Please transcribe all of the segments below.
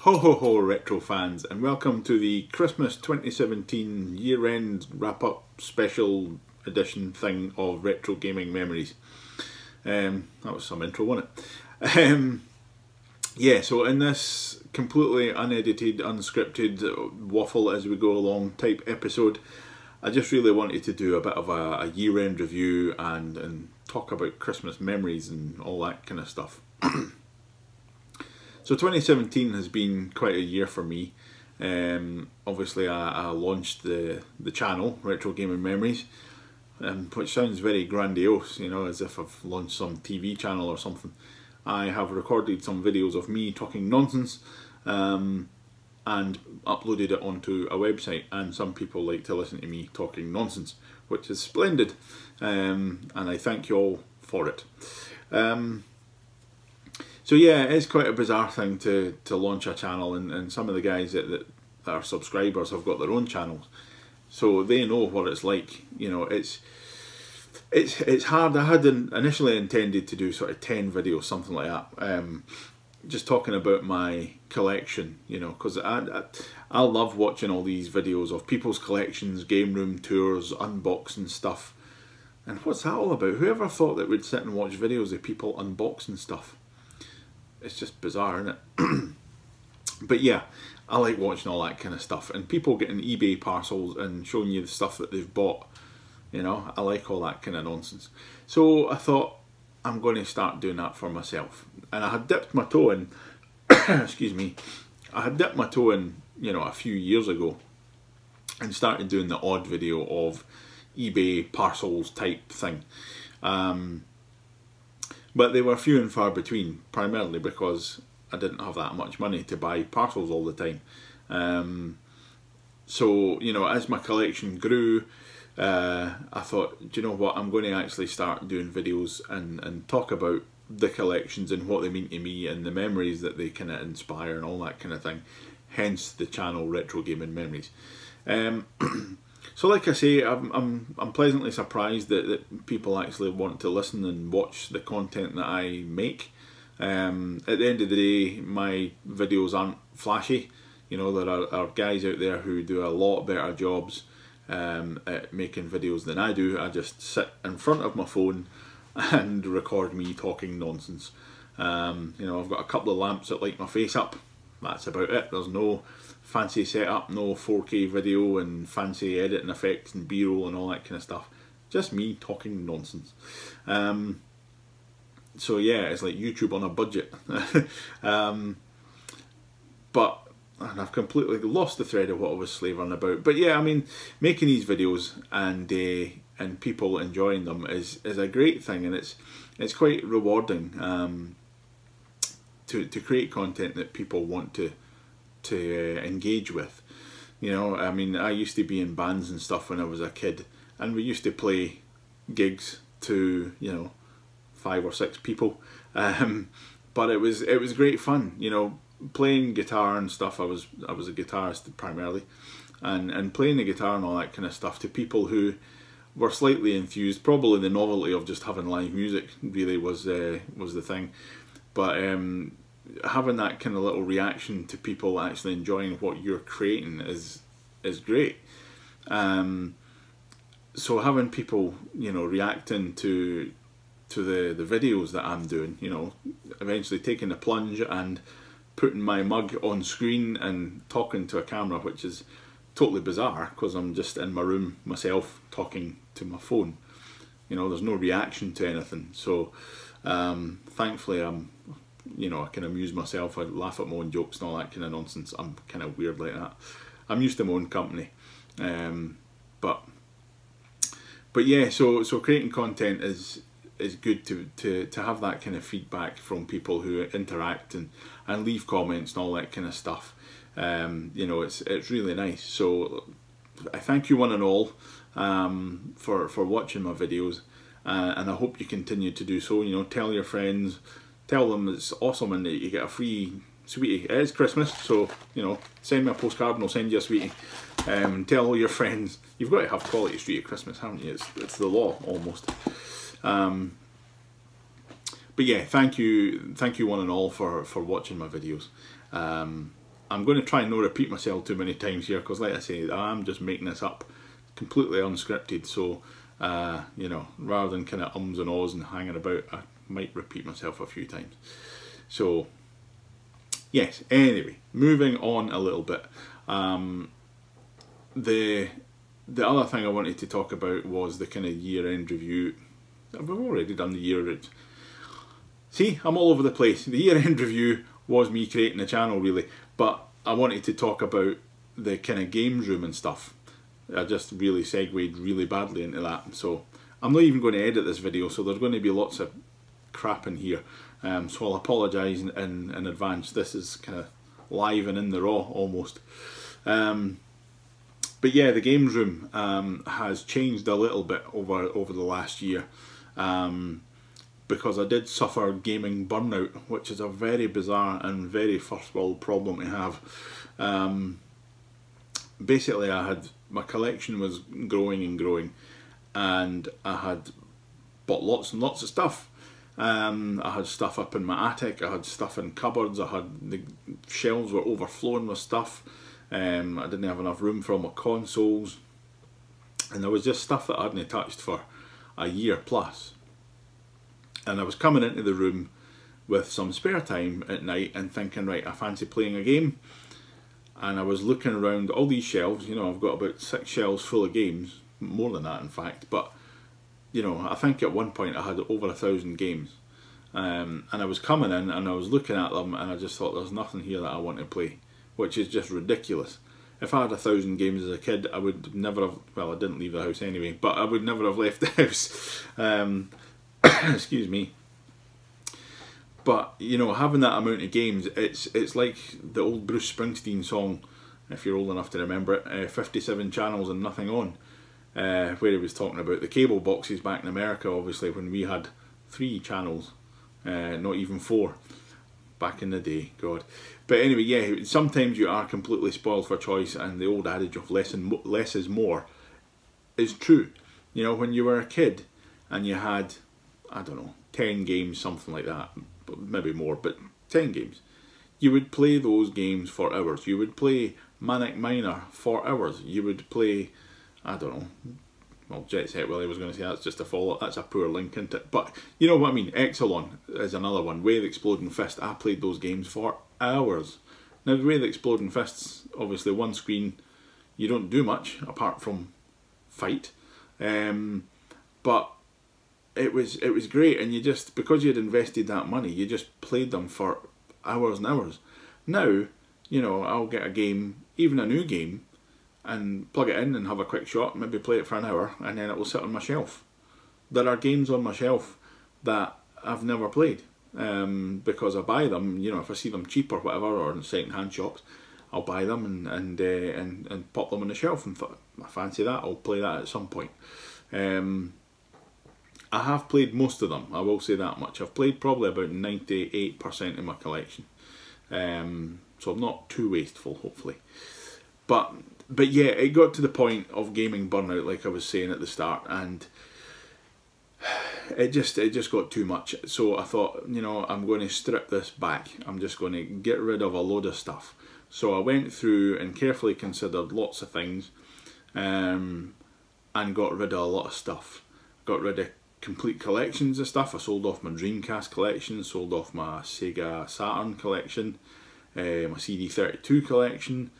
Ho ho ho retro fans, and welcome to the Christmas 2017 year-end wrap-up special edition thing of Retro Gaming Memories. That was some intro, wasn't it? Yeah, so in this completely unedited, unscripted waffle as we go along type episode, I just really wanted to do a bit of a year-end review and talk about Christmas memories and all that kind of stuff. So 2017 has been quite a year for me. Obviously I launched the channel, Retro Gaming Memories, which sounds very grandiose, you know, as if I've launched some TV channel or something. I have recorded some videos of me talking nonsense and uploaded it onto a website, and some people like to listen to me talking nonsense, which is splendid, and I thank you all for it. So yeah, it's quite a bizarre thing to launch a channel, and some of the guys that are subscribers have got their own channels, so they know what it's like. You know, it's hard. I had initially intended to do sort of 10 videos, something like that, just talking about my collection, you know, because I love watching all these videos of people's collections, game room tours, unboxing stuff. And what's that all about? Whoever thought that we'd sit and watch videos of people unboxing stuff? It's just bizarre, isn't it? But yeah, I like watching all that kind of stuff, and people getting eBay parcels and showing you the stuff that they've bought. You know, I like all that kind of nonsense. So I thought, I'm going to start doing that for myself. And I had dipped my toe in, excuse me, I had dipped my toe in, you know, a few years ago, and started doing the odd video of eBay parcels type thing. But they were few and far between, primarily because I didn't have that much money to buy parcels all the time. So, you know, as my collection grew, I thought, do you know what, I'm going to actually start doing videos and talk about the collections and what they mean to me and the memories that they kind of inspire and all that kind of thing. Hence the channel Retro Gaming Memories. So like I say, I'm pleasantly surprised that people actually want to listen and watch the content that I make. At the end of the day, my videos aren't flashy. You know, there are guys out there who do a lot better jobs at making videos than I do. I just sit in front of my phone and record me talking nonsense. You know, I've got a couple of lamps that light my face up. That's about it. There's no fancy setup, no 4K video and fancy editing effects and B-roll and all that kind of stuff. Just me talking nonsense. So yeah, it's like YouTube on a budget. But and I've completely lost the thread of what I was slavering about. But yeah, I mean, making these videos and people enjoying them is a great thing, and it's quite rewarding to create content that people want to engage with. You know, I mean, I used to be in bands and stuff when I was a kid, and we used to play gigs to, you know, 5 or 6 people, but it was great fun, you know, playing guitar and stuff. I was a guitarist primarily, and playing the guitar and all that kind of stuff to people who were slightly enthused. Probably the novelty of just having live music really was the thing, but having that kind of little reaction to people actually enjoying what you're creating is great. So having people, you know, reacting to the videos that I'm doing, you know, eventually taking the plunge and putting my mug on screen and talking to a camera, which is totally bizarre because I'm just in my room myself talking to my phone. You know, there's no reaction to anything. So thankfully you know, I can amuse myself, I laugh at my own jokes and all that kind of nonsense. I'm kind of weird like that. I'm used to my own company. But yeah, so creating content is good to have that kind of feedback from people who interact and leave comments and all that kind of stuff. You know, it's really nice. So I thank you one and all for watching my videos, and I hope you continue to do so. You know, tell your friends, tell them it's awesome and that you get a free sweetie. It is Christmas, so, you know, send me a postcard and I'll send you a sweetie. Tell all your friends. You've got to have quality street at Christmas, haven't you? It's the law, almost. But yeah, thank you one and all for watching my videos. I'm going to try and not repeat myself too many times here, because like I say, I'm just making this up completely unscripted, so you know, rather than kind of ums and ahs and hanging about, I might repeat myself a few times. So yes, anyway, moving on a little bit. The other thing I wanted to talk about was the kind of year-end review. I've already done the year-end. See, I'm all over the place. The year-end review was me creating a channel, really, but I wanted to talk about the kind of games room and stuff. I just really segued really badly into that, so I'm not even going to edit this video, so there's going to be lots of crap in here, so I'll apologise in advance. This is kind of live and in the raw almost. But yeah, the games room has changed a little bit over the last year, because I did suffer gaming burnout, which is a very bizarre and very first world problem to have. Basically, my collection was growing and growing, and I had bought lots and lots of stuff. I had stuff up in my attic, I had stuff in cupboards, the shelves were overflowing with stuff. I didn't have enough room for all my consoles, and there was just stuff that I hadn't touched for a year plus. And I was coming into the room with some spare time at night and thinking, right, I fancy playing a game. And I was looking around all these shelves. You know, I've got about 6 shelves full of games, more than that in fact, but you know, I think at one point I had over 1,000 games, and I was coming in and I was looking at them and I just thought, there's nothing here that I want to play, which is just ridiculous. If I had 1,000 games as a kid, I would never have, well, I didn't leave the house anyway, but I would never have left the house. Excuse me. But you know, having that amount of games, it's like the old Bruce Springsteen song, if you're old enough to remember it, 57 channels and nothing on, where he was talking about the cable boxes back in America, obviously, when we had 3 channels, not even 4 back in the day, God. But anyway, yeah, sometimes you are completely spoiled for choice, and the old adage of less is more is true. You know, when you were a kid and you had, I don't know, 10 games, something like that, maybe more, but 10 games, you would play those games for hours. You would play Manic Miner for hours. You would play, I don't know, well, Jet Set Willie was going to say that's just a follow-up, that's a poor link, isn't it? But you know what I mean. Exelon is another one. Way of the Exploding Fist, I played those games for hours. Now, the Way of the Exploding Fists, obviously one screen, you don't do much apart from fight, but it was great, and you just, because you'd invested that money, you just played them for hours and hours. Now, you know, I'll get a game, even a new game, and plug it in and have a quick shot, maybe play it for an hour, and then it will sit on my shelf. There are games on my shelf that I've never played, because I buy them, you know, if I see them cheap or whatever, or in second-hand shops, I'll buy them and pop them on the shelf and thought, I fancy that, I'll play that at some point. I have played most of them, I will say that much. I've played probably about 98% of my collection, so I'm not too wasteful, hopefully. But yeah, it got to the point of gaming burnout, like I was saying at the start, and it just got too much. So I thought, you know, I'm going to strip this back. I'm just going to get rid of a load of stuff. So I went through and carefully considered lots of things, and got rid of a lot of stuff. Got rid of complete collections of stuff. I sold off my Dreamcast collection, sold off my Sega Saturn collection, my CD32 collection,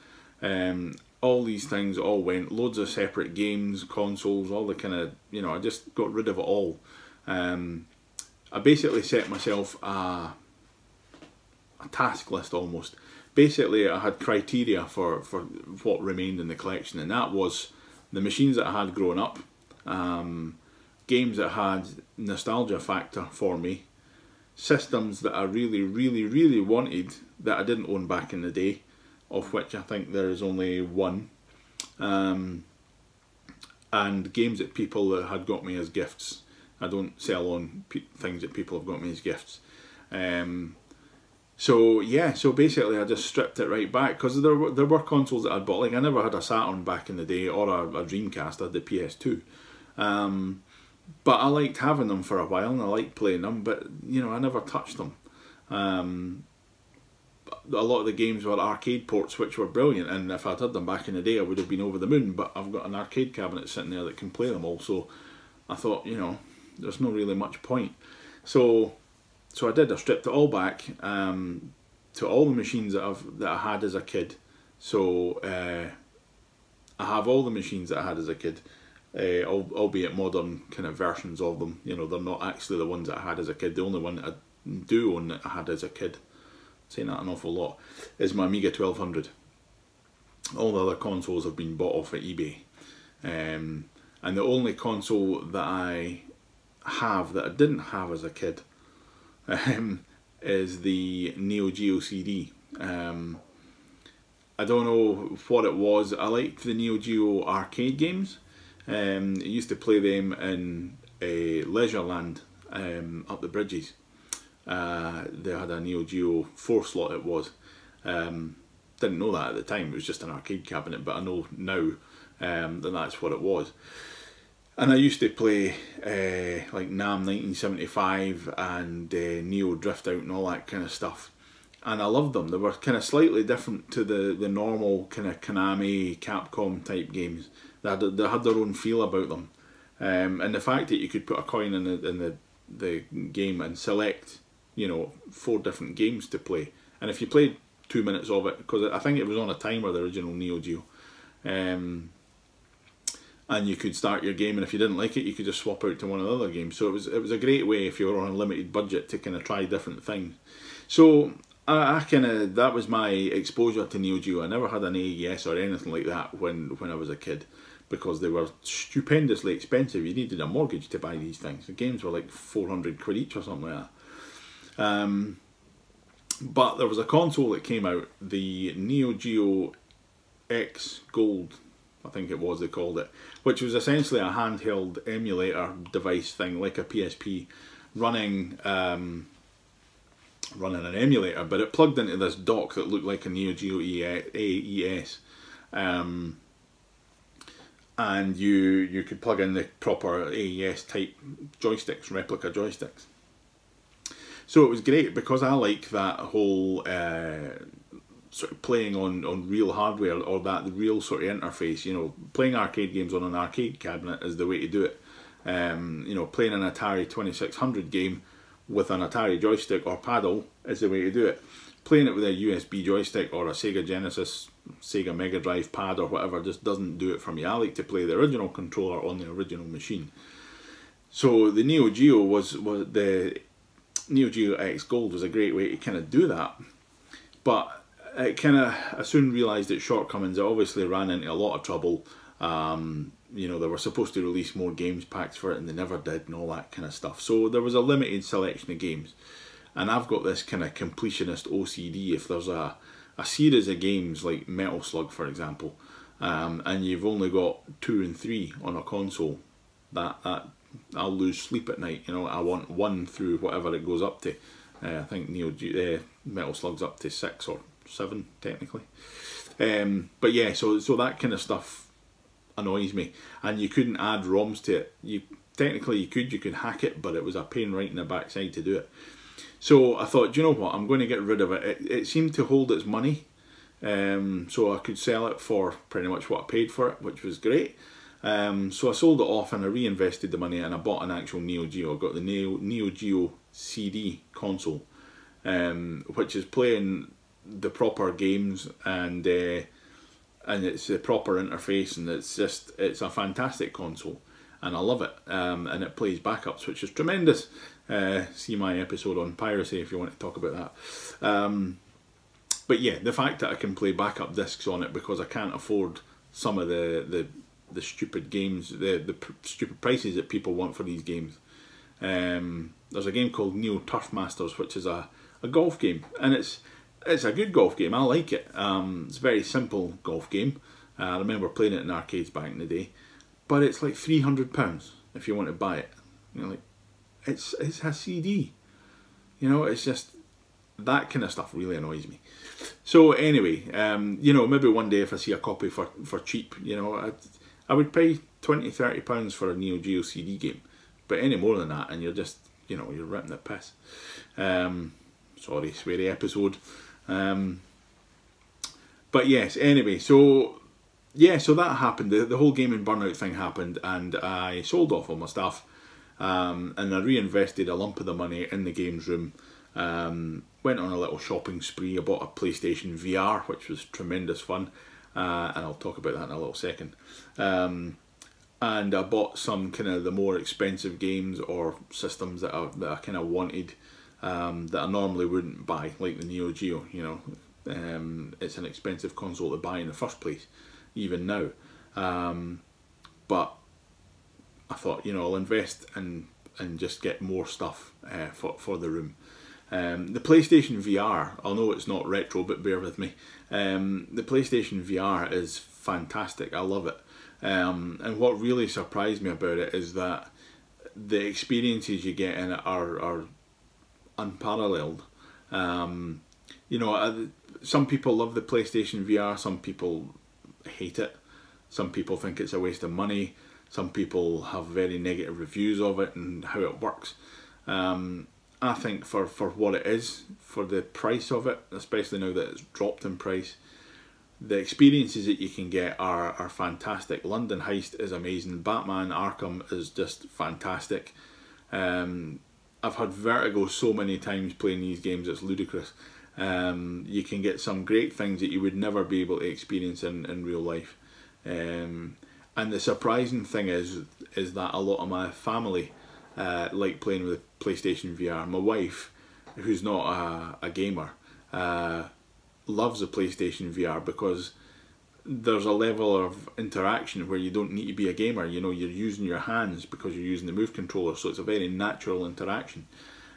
all these things all went, loads of separate games, consoles, all the kind of, you know, I just got rid of it all. I basically set myself a task list almost. Basically, I had criteria for what remained in the collection, and that was the machines that I had growing up, games that had nostalgia factor for me, systems that I really wanted that I didn't own back in the day, of which I think there is only one, and games that people had got me as gifts. I don't sell on things that people have got me as gifts. So yeah, so basically I just stripped it right back, because there were consoles that I'd bought. Like, I never had a Saturn back in the day, or a Dreamcast. I had the PS2. But I liked having them for a while, and I liked playing them, but you know, I never touched them. a lot of the games were arcade ports, which were brilliant, and if I'd had them back in the day I would have been over the moon, but I've got an arcade cabinet sitting there that can play them all, so I thought, you know, there's not really much point. So I did. I stripped it all back to all the machines that I had as a kid. So I have all the machines that I had as a kid, albeit modern kind of versions of them. You know, they're not actually the ones that I had as a kid. The only one that I do own that I had as a kid, saying that an awful lot, is my Amiga 1200. All the other consoles have been bought off at eBay. And the only console that I have that I didn't have as a kid is the Geo CD. I don't know what it was. I liked the Neo Geo arcade games. I used to play them in Leisureland up the bridges. They had a Neo Geo 4-slot, it was. Didn't know that at the time, it was just an arcade cabinet, but I know now that that's what it was. And I used to play like NAM 1975 and Neo Drift Out and all that kind of stuff. And I loved them. They were kind of slightly different to the normal kind of Konami, Capcom type games. They had their own feel about them. And the fact that you could put a coin in the game and select, you know, 4 different games to play. And if you played 2 minutes of it, because I think it was on a timer, the original Neo Geo, and you could start your game, and if you didn't like it, you could just swap out to one of the other games. So it was a great way, if you were on a limited budget, to kind of try different things. So that was my exposure to Neo Geo. I never had an AES or anything like that when I was a kid, because they were stupendously expensive. You needed a mortgage to buy these things. The games were like 400 quid each or something like that. But there was a console that came out, the Neo Geo X Gold, I think it was they called it, which was essentially a handheld emulator device thing, like a PSP, running an emulator, but it plugged into this dock that looked like a Neo Geo AES. And you could plug in the proper AES type joysticks, replica joysticks. So it was great, because I like that whole sort of playing on real hardware, or that the real sort of interface. You know, playing arcade games on an arcade cabinet is the way to do it. You know, playing an Atari 2600 game with an Atari joystick or paddle is the way to do it. Playing it with a USB joystick or a Sega Genesis, Sega Mega Drive pad or whatever just doesn't do it for me. I like to play the original controller on the original machine. So the Neo Geo was the Neo Geo X Gold was a great way to kind of do that. But I soon realised its shortcomings. It obviously ran into a lot of trouble. You know, they were supposed to release more games packs for it, and they never did, and all that kind of stuff. So there was a limited selection of games. And I've got this kind of completionist OCD. If there's a series of games like Metal Slug, for example, and you've only got 2 and 3 on a console, that I'll lose sleep at night. You know, I want 1 through whatever it goes up to. I think Metal Slug's up to 6 or 7 technically. But yeah, so that kind of stuff annoys me. And you couldn't add ROMs to it. Technically you could hack it, but it was a pain right in the backside to do it. So I thought, do you know what, I'm going to get rid of it. It seemed to hold its money, so I could sell it for pretty much what I paid for it, which was great. So I sold it off and I reinvested the money, and I bought an actual Neo Geo. I got the Neo Geo CD console, which is playing the proper games, and it's a proper interface, and it's a fantastic console, and I love it. And it plays backups, which is tremendous. See my episode on piracy if you want to talk about that. But yeah, the fact that I can play backup discs on it, because I can't afford some of the stupid games, the stupid prices that people want for these games. There's a game called Neo Turf Masters, which is a golf game, and it's a good golf game. I like it. It's a very simple golf game. I remember playing it in arcades back in the day, but it's like £300 if you want to buy it. You know, like, it's a CD. You know, it's just that kind of stuff really annoys me. So anyway, you know, maybe one day if I see a copy for cheap, you know, I would pay £20–30 for a Neo Geo CD game. But any more than that, and you're just, you know, you're ripping the piss. Sorry, sweary episode. But yes, anyway, so yeah, so that happened. The whole gaming burnout thing happened, and I sold off all my stuff, and I reinvested a lump of the money in the games room. Went on a little shopping spree. I bought a PlayStation VR, which was tremendous fun, and I'll talk about that in a little second. And I bought some kind of the more expensive games or systems that I kind of wanted, that I normally wouldn't buy, like the Neo Geo. You know, it's an expensive console to buy in the first place, even now. But I thought, you know, I'll invest and just get more stuff for the room. The PlayStation VR, I know it's not retro, but bear with me. The PlayStation VR is fantastic. I love it. And what really surprised me about it is that the experiences you get in it are unparalleled. You know, some people love the PlayStation VR, some people hate it, some people think it's a waste of money, some people have very negative reviews of it and how it works. I think for what it is, for the price of it, especially now that it's dropped in price, the experiences that you can get are fantastic. London Heist is amazing. Batman Arkham is just fantastic. I've had vertigo so many times playing these games, it's ludicrous. You can get some great things that you would never be able to experience in real life. And the surprising thing is that a lot of my family like playing with PlayStation VR. My wife, who's not a gamer, loves the PlayStation VR because there's a level of interaction where you don't need to be a gamer. You know, you're using your hands because you're using the move controller, so it's a very natural interaction.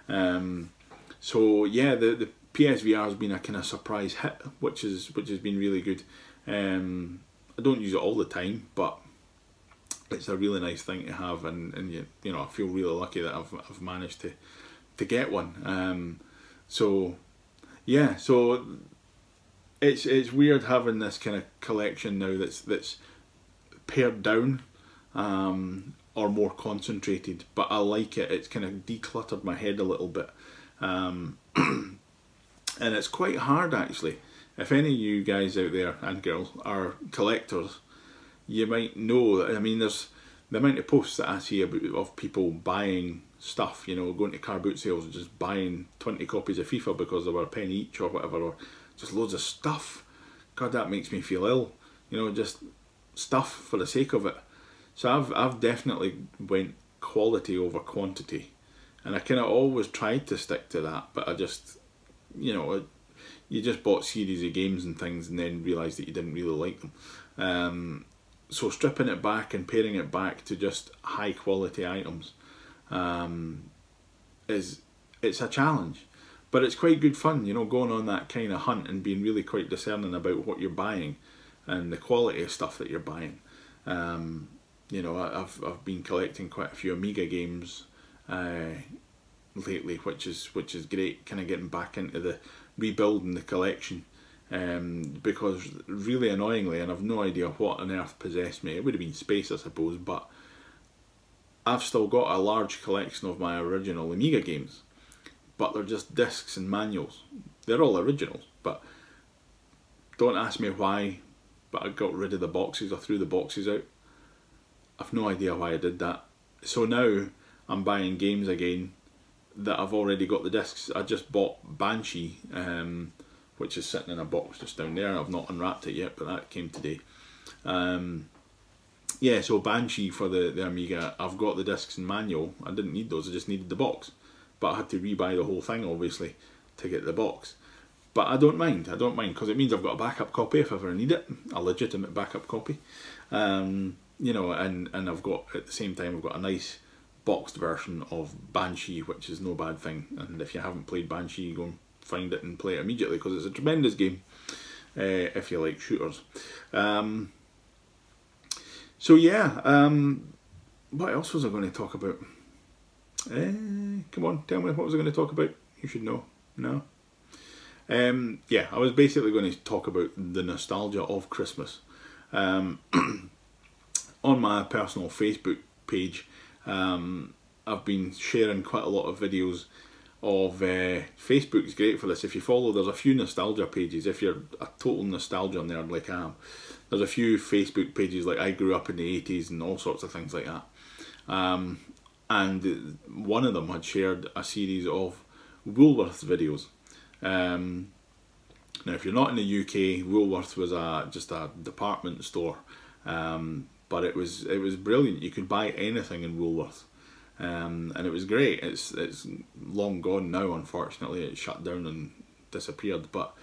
So yeah, the PSVR has been a kind of surprise hit, which has been really good. I don't use it all the time, but it's a really nice thing to have, and you know, I feel really lucky that I've managed to get one. So yeah, so it's weird having this kind of collection now that's pared down, or more concentrated, but I like it. It's kind of decluttered my head a little bit, and it's quite hard actually. If any of you guys out there and girls are collectors, you might know that, I mean, there's the amount of posts that I see of people buying stuff, you know, going to car boot sales and just buying 20 copies of FIFA because they were a penny each or whatever, or just loads of stuff. God, that makes me feel ill, you know, just stuff for the sake of it. So I've definitely went quality over quantity, and I kind of always tried to stick to that, but I just, you know, you just bought series of games and things and then realised that you didn't really like them. So stripping it back and paring it back to just high quality items, it's a challenge, but it's quite good fun, you know, going on that kind of hunt and being really quite discerning about what you're buying and the quality of stuff that you're buying. You know, I've been collecting quite a few Amiga games lately, which is great, kind of getting back into the rebuilding the collection. Because really annoyingly, and I've no idea what on earth possessed me, it would have been space I suppose, but I've still got a large collection of my original Amiga games, but they're just discs and manuals. They're all originals, but don't ask me why, but I got rid of the boxes, I threw the boxes out. I've no idea why I did that. So now I'm buying games again that I've already got the discs. I just bought Banshee, which is sitting in a box just down there. I've not unwrapped it yet, but that came today. Yeah, so Banshee for the Amiga, I've got the discs and manual. I didn't need those, I just needed the box. But I had to rebuy the whole thing, obviously, to get the box. But I don't mind, because it means I've got a backup copy if I ever need it, a legitimate backup copy. You know, and I've got, at the same time, I've got a nice boxed version of Banshee, which is no bad thing. And if you haven't played Banshee, go and find it and play it immediately, because it's a tremendous game if you like shooters. So yeah, what else was I going to talk about? Come on, tell me, what was I going to talk about? You should know. No? Yeah, I was basically going to talk about the nostalgia of Christmas. On my personal Facebook page, I've been sharing quite a lot of videos of Facebook's great for this. If you follow, there's a few nostalgia pages. If you're a total nostalgia nerd like I am, there's a few Facebook pages like I grew up in the 80s and all sorts of things like that. And one of them had shared a series of Woolworths videos. Now, if you're not in the UK, Woolworths was just a department store, but it was brilliant. You could buy anything in Woolworths, and it was great. It's long gone now, unfortunately. It shut down and disappeared. But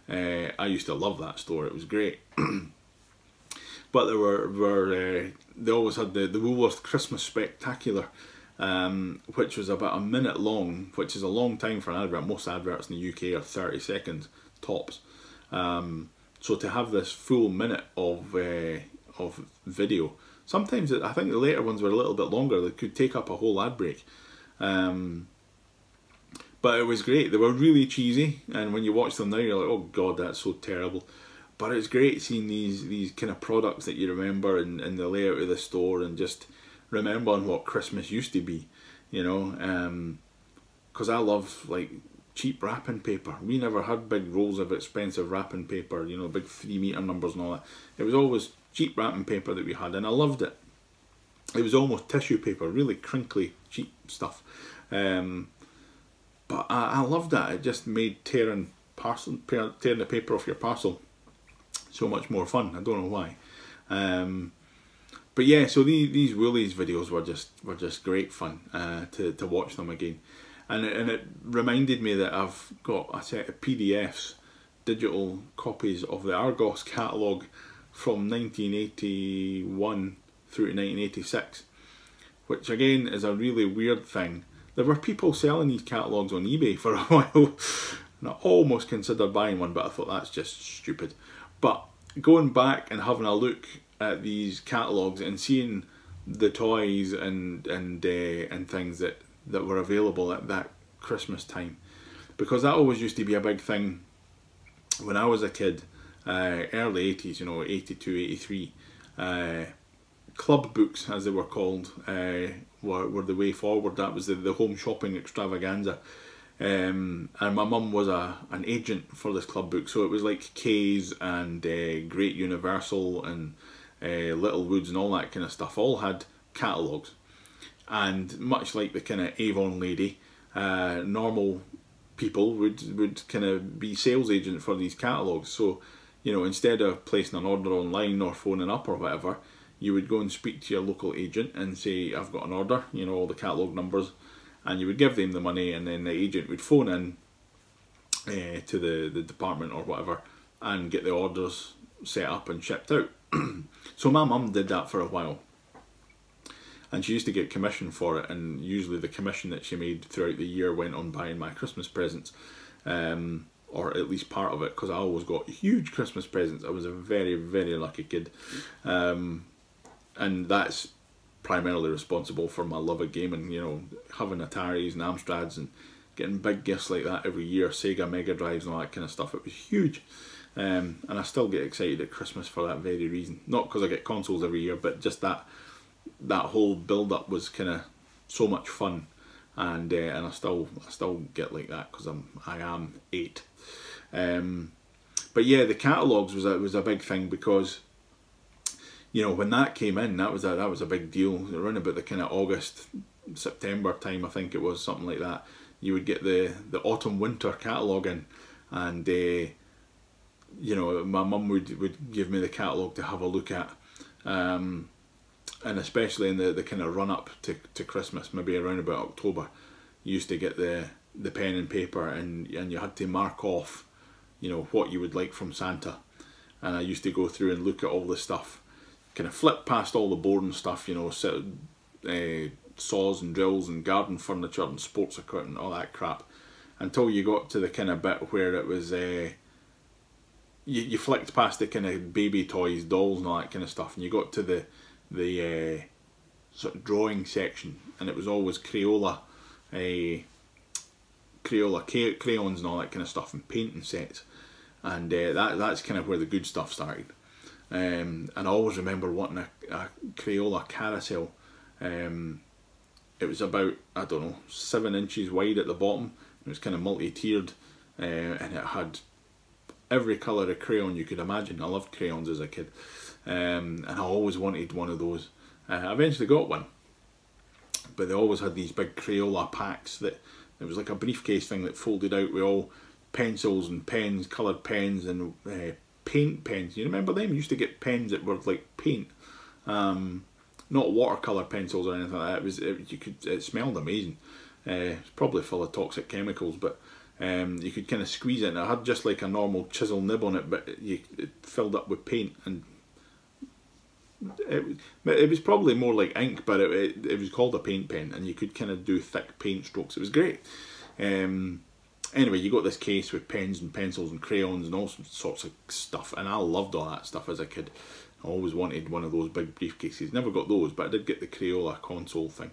I used to love that store. It was great. But there they always had the Woolworths Christmas Spectacular, which was about a minute long, which is a long time for an advert. Most adverts in the UK are 30 seconds tops. So to have this full minute of video, sometimes I think the later ones were a little bit longer. They could take up a whole ad break. But it was great. They were really cheesy, and when you watch them now, you're like, oh god, that's so terrible. But it's great seeing these kind of products that you remember in the layout of the store, and just remembering what Christmas used to be, you know. Because I love like cheap wrapping paper. We never had big rolls of expensive wrapping paper, you know, big 3-meter numbers and all that. It was always cheap wrapping paper that we had, and I loved it. It was almost tissue paper, really crinkly, cheap stuff. But I loved that. It just made tearing the paper off your parcel so much more fun. I don't know why. But yeah, so these Woolies videos were just great fun to watch them again. And it reminded me that I've got a set of PDFs, digital copies of the Argos catalogue from 1981 through to 1986, which again is a really weird thing. There were people selling these catalogues on eBay for a while, and I almost considered buying one, but I thought that's just stupid. But going back and having a look at these catalogues and seeing the toys and things that were available at that Christmas time, because that always used to be a big thing when I was a kid, early 80s, you know, 82, 83. Club books, as they were called, were the way forward. That was the home shopping extravaganza. And my mum was an agent for this club book, so it was like K's and Great Universal and Little Woods and all that kind of stuff, all had catalogues. And much like the kind of Avon lady, normal people would kind of be sales agent for these catalogues. So, you know, instead of placing an order online or phoning up or whatever, you would go and speak to your local agent and say, I've got an order, you know, all the catalogue numbers, and you would give them the money, and then the agent would phone in to the department or whatever and get the orders set up and shipped out. So my mum did that for a while, and she used to get commission for it, and usually the commission that she made throughout the year went on buying my Christmas presents, or at least part of it, because I always got huge Christmas presents. I was a very, very lucky kid, and that's primarily responsible for my love of gaming. You know, having Ataris and Amstrads and getting big gifts like that every year, Sega Mega Drives and all that kind of stuff. It was huge, and I still get excited at Christmas for that very reason. Not because I get consoles every year, but just that whole build up was kind of so much fun, and I still get like that because I am 8. But yeah, the catalogues was a big thing, because you know, when that came in, that was a big deal. Around about the kind of August, September time, I think it was, something like that. You would get the autumn winter catalogue in, and you know, my mum would give me the catalogue to have a look at, and especially in the kind of run up to Christmas, maybe around about October, you used to get the pen and paper, and you had to mark off, you know, what you would like from Santa. And I used to go through and look at all the stuff, kind of flip past all the boring stuff, you know, saws and drills and garden furniture and sports equipment, all that crap, until you got to the kind of bit where it was you flicked past the kind of baby toys, dolls and all that kind of stuff, and you got to the sort of drawing section, and it was always Crayola crayons and all that kind of stuff, and painting sets, and that's kind of where the good stuff started. And I always remember wanting a Crayola carousel. It was about, I don't know, 7 inches wide at the bottom, was kind of multi-tiered, and it had every colour of crayon you could imagine. I loved crayons as a kid, and I always wanted one of those. I eventually got one, but they always had these big Crayola packs that it was like a briefcase thing that folded out with all pencils and pens, coloured pens, and paint pens. You remember them? You used to get pens that were like paint, not watercolour pencils or anything like that. It smelled amazing. It's probably full of toxic chemicals, but you could kind of squeeze it, and it had just like a normal chisel nib on it, but it filled up with paint, and it was probably more like ink, but it was called a paint pen, and you could kind of do thick paint strokes. It was great. Anyway, you got this case with pens and pencils and crayons and all sorts of stuff, and I loved all that stuff as a kid. I always wanted one of those big briefcases. Never got those, but I did get the Crayola console thing.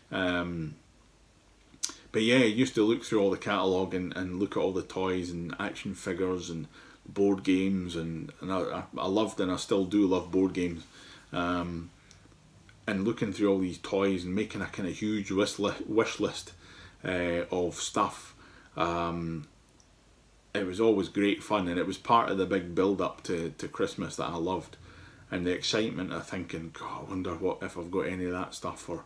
But yeah, I used to look through all the catalogue and look at all the toys and action figures and board games, and I loved, and I still do love board games. And looking through all these toys and making a kind of huge wish list of stuff. It was always great fun, and it was part of the big build up to Christmas that I loved, and the excitement of thinking, God, I wonder what if I've got any of that stuff, or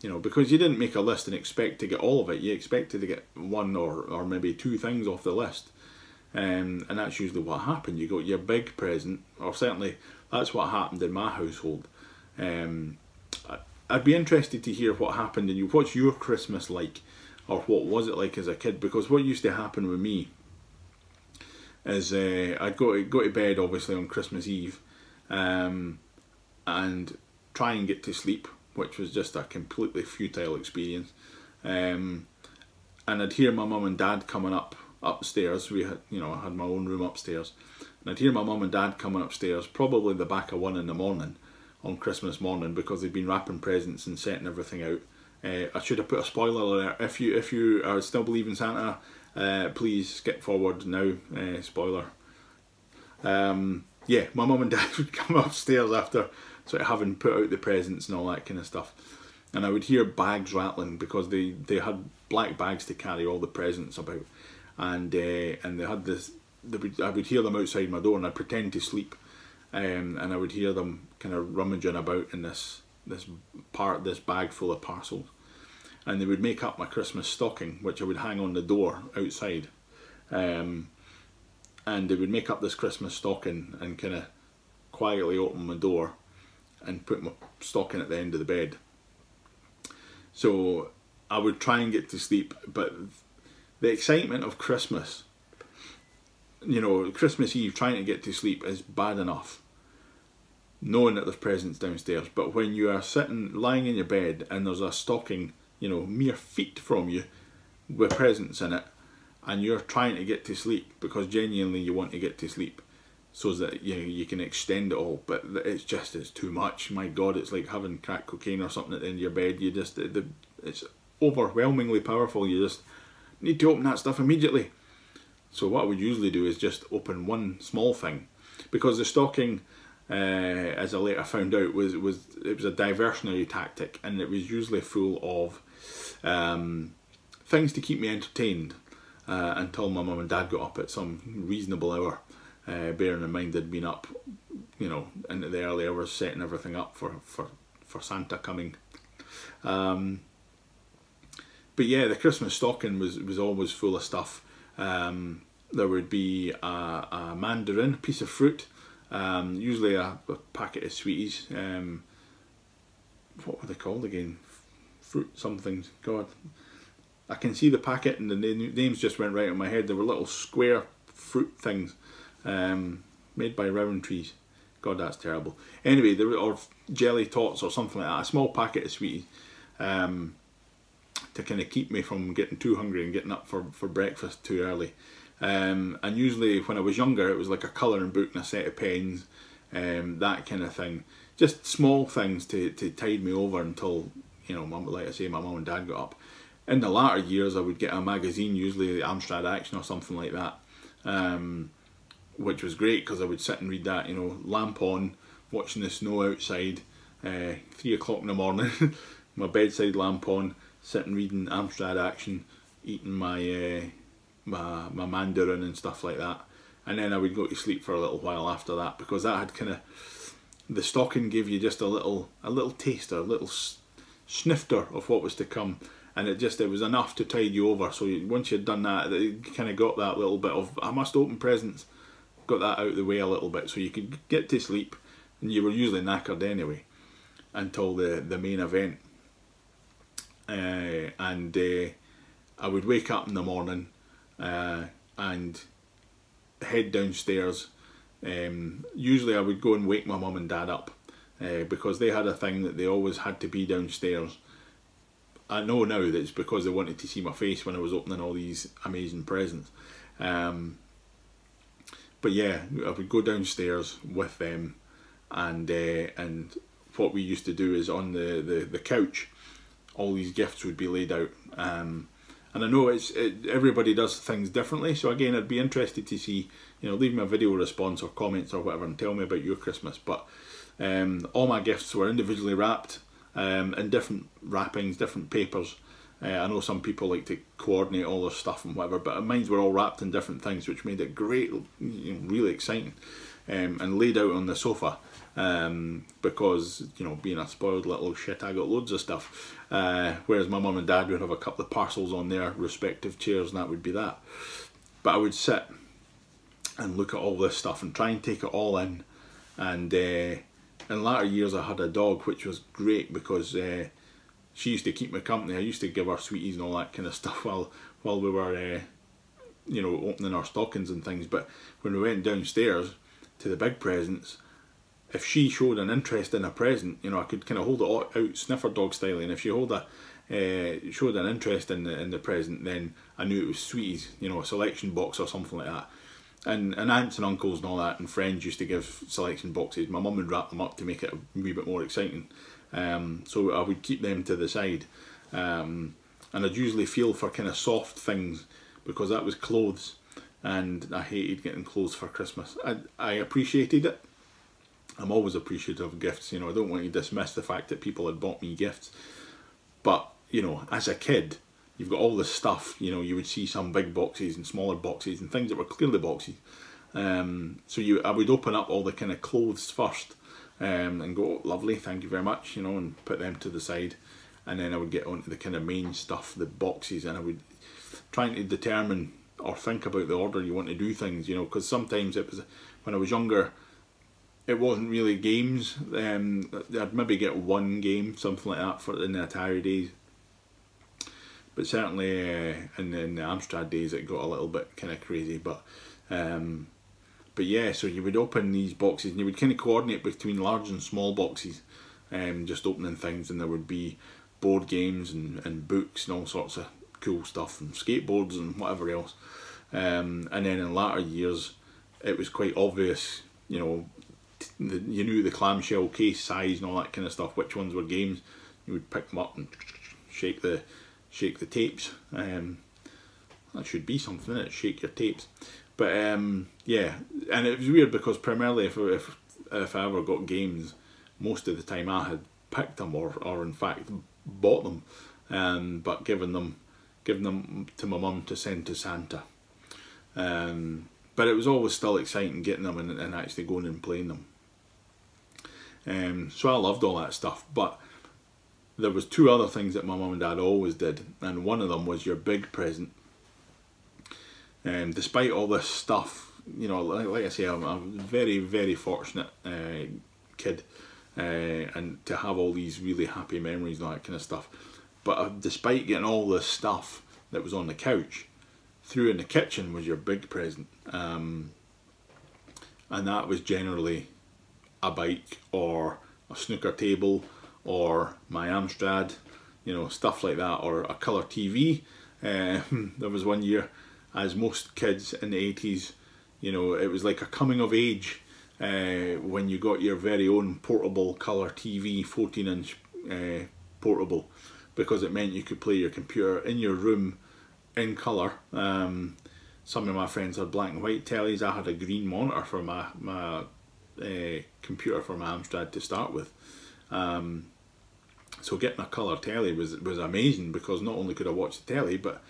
you know, because you didn't make a list and expect to get all of it. You expected to get one or maybe two things off the list, and that's usually what happened. You got your big present, or certainly that's what happened in my household. I'd be interested to hear what happened in you. What's your Christmas like, or what was it like as a kid? Because what used to happen with me is I'd go to bed obviously on Christmas Eve, and try and get to sleep, which was just a completely futile experience. And I'd hear my mum and dad coming upstairs. We had, you know, I had my own room upstairs, and I'd hear my mum and dad coming upstairs, probably the back of 1 in the morning on Christmas morning, because they'd been wrapping presents and setting everything out. I should have put a spoiler alert. If you are still believing Santa, please skip forward now. Spoiler. Yeah, my mum and dad would come upstairs after sort of having put out the presents and all that kind of stuff, and I would hear bags rattling, because they had black bags to carry all the presents about, and they had this. I would hear them outside my door, and I'd pretend to sleep, and I would hear them kind of rummaging about in this bag full of parcels, and they would make up my Christmas stocking, which I would hang on the door outside, and they would make up this Christmas stocking and kind of quietly open my door and put my stocking at the end of the bed. So I would try and get to sleep, but the excitement of Christmas, you know, Christmas Eve, trying to get to sleep is bad enough, knowing that there's presents downstairs, but when you are lying in your bed and there's a stocking, you know, mere feet from you with presents in it, and you're trying to get to sleep because genuinely you want to get to sleep so that you can extend it all, but it's too much. My God, it's like having crack cocaine or something at the end of your bed. It's overwhelmingly powerful. You just need to open that stuff immediately. So what I would usually do is just open one small thing, because the stocking, as I later found out, was a diversionary tactic, and it was usually full of things to keep me entertained until my mum and dad got up at some reasonable hour. Bearing in mind they'd been up, you know, into the early hours setting everything up for Santa coming. But yeah, the Christmas stocking was always full of stuff. There would be a mandarin, a piece of fruit, usually a packet of sweeties. What were they called again? Fruit something. God, I can see the packet and the names just went right in my head. They were little square fruit things. Made by Rowentrees. God, that's terrible. Anyway, or jelly tots or something like that. A small packet of sweeties to kind of keep me from getting too hungry and getting up for breakfast too early. And usually when I was younger, it was like a colouring book and a set of pens, that kind of thing. Just small things to tide me over until, you know, like I say, my mum and dad got up. In the latter years, I would get a magazine, usually the Amstrad Action or something like that. Which was great because I would sit and read that, you know, lamp on, watching the snow outside, 3 o'clock in the morning, my bedside lamp on, sitting reading Amstrad Action, eating my my mandarin and stuff like that, and then I would go to sleep for a little while after that, because that had kind of, the stocking gave you just a little taster, a little snifter of what was to come, and it was enough to tide you over. So once you'd done that, you kind of got that little bit of, I must open presents, got that out of the way a little bit, so you could get to sleep, and you were usually knackered anyway until the main event. And I would wake up in the morning and head downstairs. Usually I would go and wake my mum and dad up, because they had a thing that they always had to be downstairs. I know now that it's because they wanted to see my face when I was opening all these amazing presents. But yeah, I would go downstairs with them, and what we used to do is on the couch, all these gifts would be laid out. And I know everybody does things differently, so again, I'd be interested to see, leave me a video response or comments or whatever and tell me about your Christmas. But all my gifts were individually wrapped in different wrappings, different papers. I know some people like to coordinate all their stuff and whatever, but mine were all wrapped in different things, which made it great, really exciting, and laid out on the sofa. Because, being a spoiled little shit, I got loads of stuff, whereas my mum and dad would have a couple of parcels on their respective chairs, and that would be that. But I would sit and look at all this stuff and try and take it all in. And in latter years I had a dog, which was great, because she used to keep me company. I used to give her sweeties and all that kind of stuff while we were opening our stockings and things. But when we went downstairs to the big presents, if she showed an interest in a present, I could kind of hold it out sniffer dog style, and if she showed an interest in the present, then I knew it was sweeties, a selection box or something like that. And aunts and uncles and all that and friends used to give selection boxes. My mum would wrap them up to make it a wee bit more exciting. So I would keep them to the side. And I'd usually feel for kind of soft things, because that was clothes, and I hated getting clothes for Christmas. I appreciated it. I'm always appreciative of gifts, I don't want to dismiss the fact that people had bought me gifts. But, as a kid, you've got all this stuff, you would see some big boxes and smaller boxes and things that were clearly boxes. So I would open up all the kind of clothes first, and go, oh, lovely, thank you very much, and put them to the side. And then I would get onto the kind of main stuff, the boxes, and I would try to determine or think about the order you want to do things, because sometimes it was, when I was younger, it wasn't really games. I'd maybe get one game, something like that, in the Atari days. But certainly in the Amstrad days, it got a little bit kind of crazy. But yeah, so you would open these boxes and you would kind of coordinate between large and small boxes, just opening things, and there would be board games and books and all sorts of cool stuff, and skateboards and whatever else. And then in latter years, it was quite obvious, you knew the clamshell case size and all that kind of stuff, which ones were games. You would pick them up and shake the tapes. That should be something, innit? Shake your tapes. But yeah, and it was weird, because primarily if I ever got games, most of the time I had picked them or in fact bought them, but given them to my mum to send to Santa. But it was always still exciting getting them and actually going and playing them. So I loved all that stuff. But there was two other things that my mum and dad always did, and one of them was your big present. Despite all this stuff, like I say, I'm a very, very fortunate kid, and to have all these really happy memories and all that kind of stuff. But despite getting all this stuff that was on the couch, through in the kitchen was your big present, and that was generally a bike or a snooker table or my Amstrad, stuff like that, or a colour TV. There was one year, as most kids in the 80s, it was like a coming of age when you got your very own portable colour TV, 14-inch portable, because it meant you could play your computer in your room in colour. Some of my friends had black and white tellies. I had a green monitor for my computer for my Amstrad to start with. So getting a colour telly was amazing, because not only could I watch the telly, but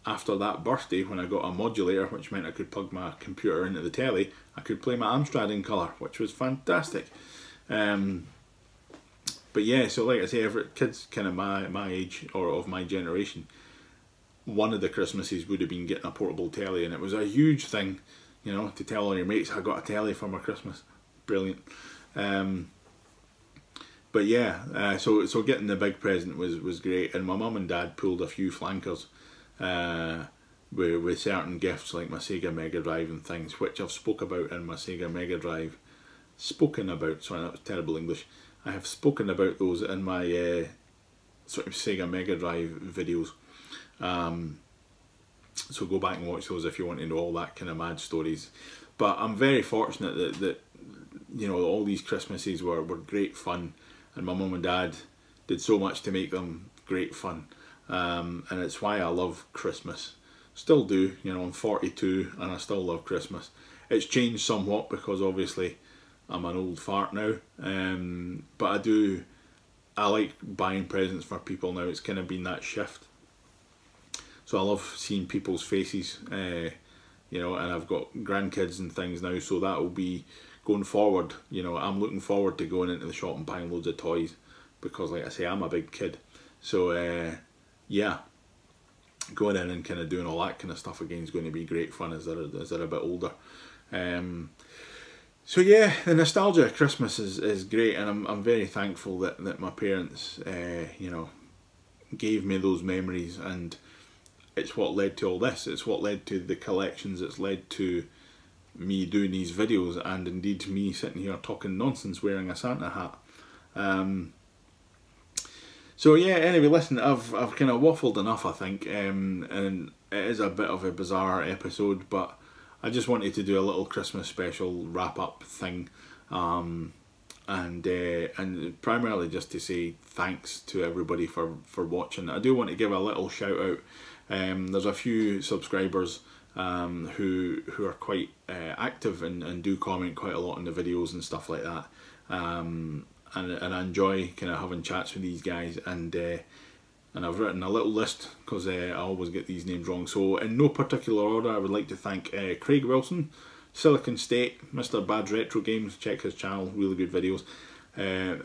after that birthday, when I got a modulator, which meant I could plug my computer into the telly, I could play my Amstrad in colour, which was fantastic. But yeah, so like I say, kids kind of my age or of my generation, one of the Christmases would have been getting a portable telly, and it was a huge thing, you know, to tell all your mates, I got a telly for my Christmas. Brilliant. But yeah, so getting the big present was great, and my mum and dad pulled a few flankers with certain gifts like my Sega Mega Drive and things, which I've spoken about in my Sega Mega Drive. Sorry, that was terrible English. I have spoken about those in my sort of Sega Mega Drive videos. So go back and watch those if you want to know all that kind of mad stories. But I'm very fortunate that you know, all these Christmases were great fun, and my mum and dad did so much to make them great fun. And it's why I love Christmas. Still do, you know, I'm 42 and I still love Christmas. It's changed somewhat because obviously I'm an old fart now, but I like buying presents for people now. It's kind of been that shift. So I love seeing people's faces, you know, and I've got grandkids and things now, so that will be going forward. You know, I'm looking forward to going into the shop and buying loads of toys because, like I say, I'm a big kid. So yeah, going in and kind of doing all that kind of stuff again is going to be great fun as they're a bit older. So yeah, the nostalgia of Christmas is great, and I'm very thankful that my parents, you know, gave me those memories, and it's what led to all this. It's what led to the collections. It's led to me doing these videos, and indeed me sitting here talking nonsense wearing a Santa hat. So yeah, anyway, listen, I've kind of waffled enough, I think, and it is a bit of a bizarre episode, but I just wanted to do a little Christmas special wrap-up thing, and primarily just to say thanks to everybody for watching. I do want to give a little shout out. There's a few subscribers who are quite active and do comment quite a lot on the videos and stuff like that. And I enjoy kind of having chats with these guys, and I've written a little list because I always get these names wrong. So in no particular order, I would like to thank Craig Wilson, Silicon State, Mr. Bad's Retro Games, check his channel, really good videos.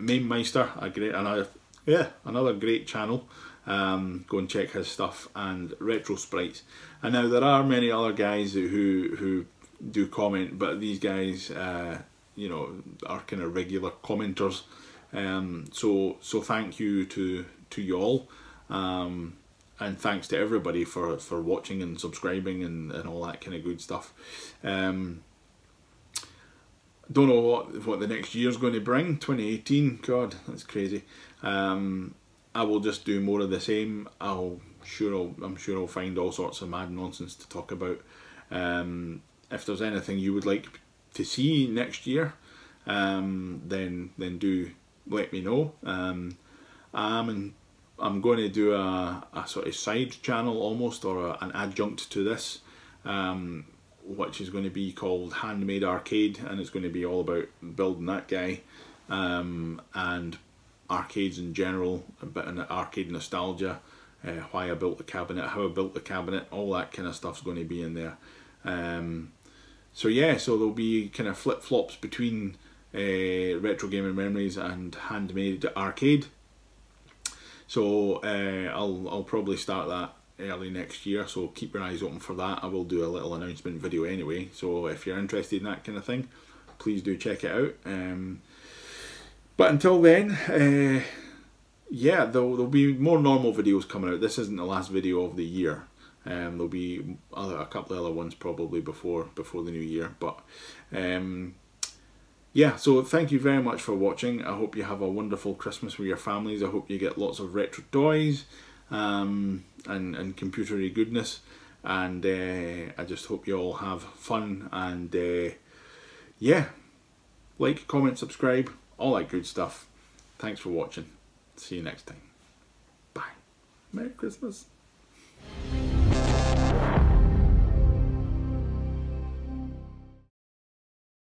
Main Meister, another great channel, go and check his stuff, and Retro Sprites. And now there are many other guys who do comment, but these guys you know, are kind of regular commenters, so thank you to you all, and thanks to everybody for watching and subscribing and all that kind of good stuff. Don't know what the next year's going to bring. 2018, God, that's crazy. I will just do more of the same. I'm sure I'll find all sorts of mad nonsense to talk about. If there's anything you would like to see next year, then do let me know. I'm going to do a sort of side channel almost, or an adjunct to this, which is going to be called Handmade Arcade, and it's going to be all about building that guy, and arcades in general, a bit of arcade nostalgia, why I built the cabinet, how I built the cabinet, all that kind of stuff's going to be in there. So yeah, so there'll be kind of flip-flops between Retro Gaming Memories and Handmade Arcade. So I'll probably start that early next year, so keep your eyes open for that. I will do a little announcement video anyway, so if you're interested in that kind of thing, please do check it out. But until then, yeah, there'll be more normal videos coming out. This isn't the last video of the year. There'll be a couple of other ones probably before the new year, but yeah, so thank you very much for watching. I hope you have a wonderful Christmas with your families. I hope you get lots of retro toys, and computery goodness, and I just hope you all have fun, and yeah, like, comment, subscribe, all that good stuff. Thanks for watching. See you next time. Bye. Merry Christmas.